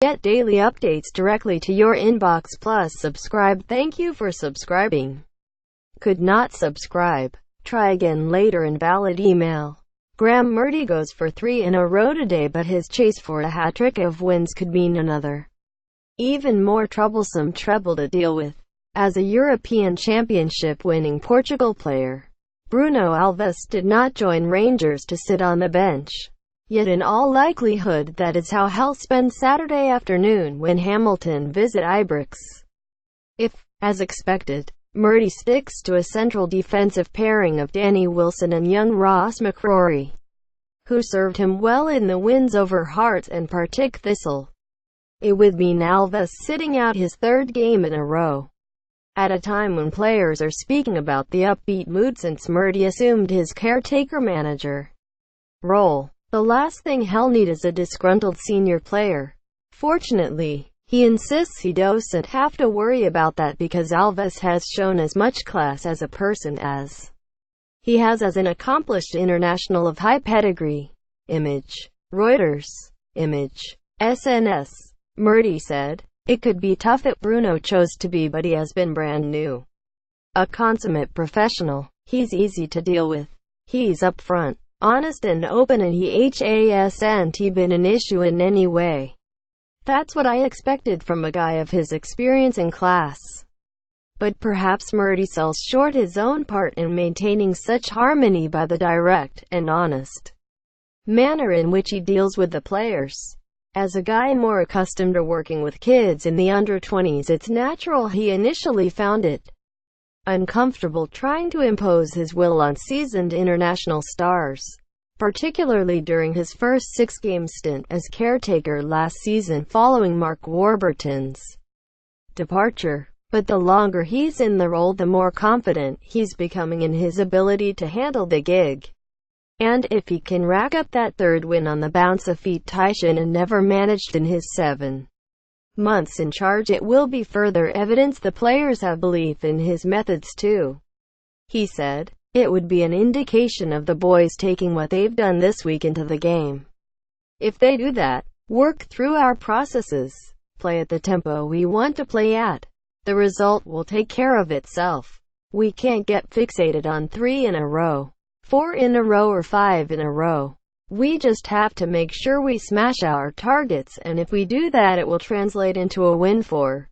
Get daily updates directly to your inbox. Plus subscribe. Thank you for subscribing. Could not subscribe. Try again later. Invalid email. Graeme Murty goes for 3 in a row today, but his chase for a hat-trick of wins could mean another, even more troublesome treble to deal with. As a European Championship-winning Portugal player, Bruno Alves did not join Rangers to sit on the bench. Yet in all likelihood that is how he'll spend Saturday afternoon when Hamilton visit Ibrox. If, as expected, Murty sticks to a central defensive pairing of Danny Wilson and young Ross McCrory, who served him well in the wins over Hearts and Partick Thistle, it would mean Alves sitting out his third game in a row. At a time when players are speaking about the upbeat mood since Murty assumed his caretaker manager role, the last thing he'll need is a disgruntled senior player. Fortunately, he insists he doesn't have to worry about that because Alves has shown as much class as a person as he has as an accomplished international of high pedigree. Image. Reuters. Image. SNS. Murty said, "It could be tough if Bruno chose to be, but he has been brand new. A consummate professional. He's easy to deal with. He's upfront, honest and open, and he hasn't been an issue in any way. That's what I expected from a guy of his experience and class." But perhaps Murty sells short his own part in maintaining such harmony by the direct and honest manner in which he deals with the players. As a guy more accustomed to working with kids in the under-20s, it's natural he initially found it uncomfortable trying to impose his will on seasoned international stars, particularly during his first 6-game stint as caretaker last season following Mark Warburton's departure. But the longer he's in the role, the more confident he's becoming in his ability to handle the gig. And if he can rack up that third win on the bounce, a feat Tyshan never managed in his 7 months in charge, it will be further evidence the players have belief in his methods too. He said, "It would be an indication of the boys taking what they've done this week into the game. If they do that, work through our processes, play at the tempo we want to play at, the result will take care of itself. We can't get fixated on 3 in a row, 4 in a row, or 5 in a row. We just have to make sure we smash our targets, and if we do that, it will translate into a win for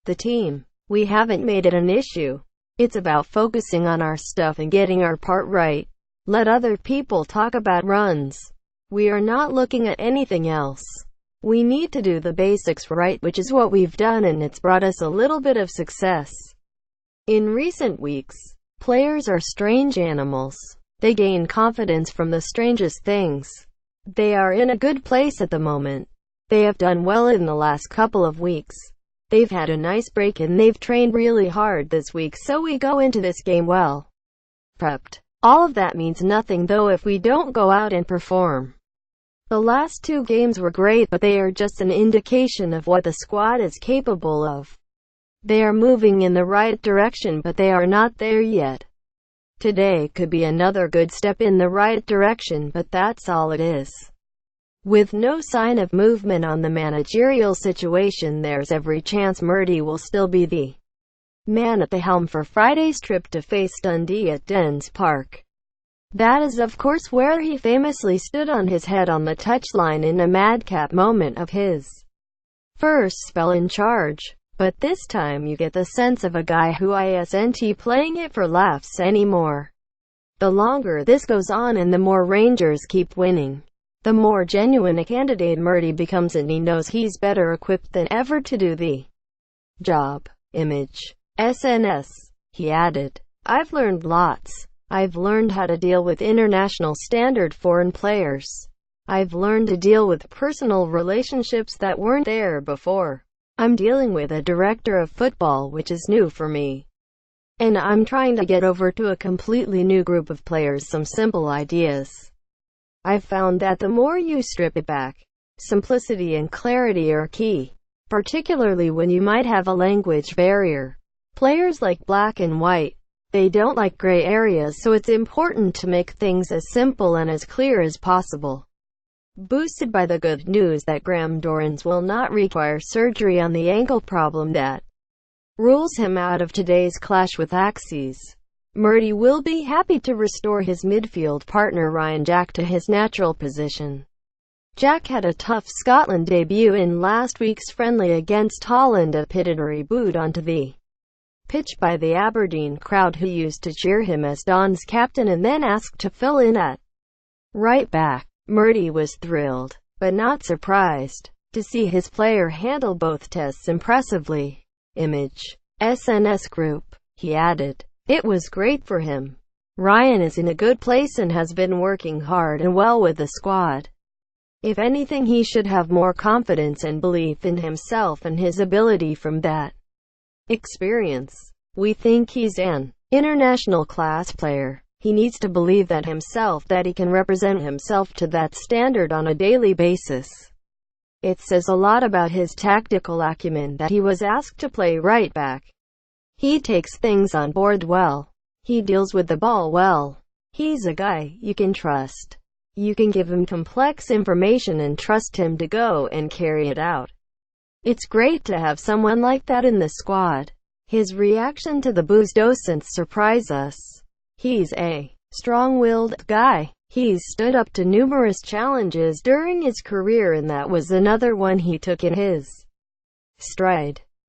the team. We haven't made it an issue. It's about focusing on our stuff and getting our part right. Let other people talk about runs. We are not looking at anything else. We need to do the basics right, which is what we've done, and it's brought us a little bit of success in recent weeks." Players are strange animals. They gain confidence from the strangest things. They are in a good place at the moment. They have done well in the last couple of weeks. They've had a nice break and they've trained really hard this week, so we go into this game well prepped. All of that means nothing though if we don't go out and perform. The last 2 games were great, but they are just an indication of what the squad is capable of. They are moving in the right direction, but they are not there yet. Today could be another good step in the right direction, but that's all it is. With no sign of movement on the managerial situation, there's every chance Murty will still be the man at the helm for Friday's trip to face Dundee at Dens Park. That is of course where he famously stood on his head on the touchline in a madcap moment of his first spell in charge. But this time you get the sense of a guy who isn't playing it for laughs anymore. The longer this goes on and the more Rangers keep winning, the more genuine a candidate Murty becomes, and he knows he's better equipped than ever to do the job. Image. SNS. He added, "I've learned lots. I've learned how to deal with international standard foreign players. I've learned to deal with personal relationships that weren't there before. I'm dealing with a director of football, which is new for me. And I'm trying to get over to a completely new group of players some simple ideas. I've found that the more you strip it back, simplicity and clarity are key, particularly when you might have a language barrier. Players like black and white. They don't like gray areas, so it's important to make things as simple and as clear as possible. Boosted by the good news that Graham Dorrans will not require surgery on the ankle problem that rules him out of today's clash with Axes, Murty will be happy to restore his midfield partner Ryan Jack to his natural position. Jack had a tough Scotland debut in last week's friendly against Holland, a pittory booed onto the pitch by the Aberdeen crowd, who used to cheer him as Don's captain and then asked to fill in at right back. Murty was thrilled, but not surprised, to see his player handle both tests impressively. Image. SNS Group. He added, "It was great for him. Ryan is in a good place and has been working hard and well with the squad. If anything, he should have more confidence and belief in himself and his ability from that experience. We think he's an international class player. He needs to believe that himself, that he can represent himself to that standard on a daily basis. It says a lot about his tactical acumen that he was asked to play right back. He takes things on board well. He deals with the ball well. He's a guy you can trust. You can give him complex information and trust him to go and carry it out. It's great to have someone like that in the squad." His reaction to the boos doesn't surprise us. He's a strong-willed guy. He's stood up to numerous challenges during his career, and that was another one he took in his stride.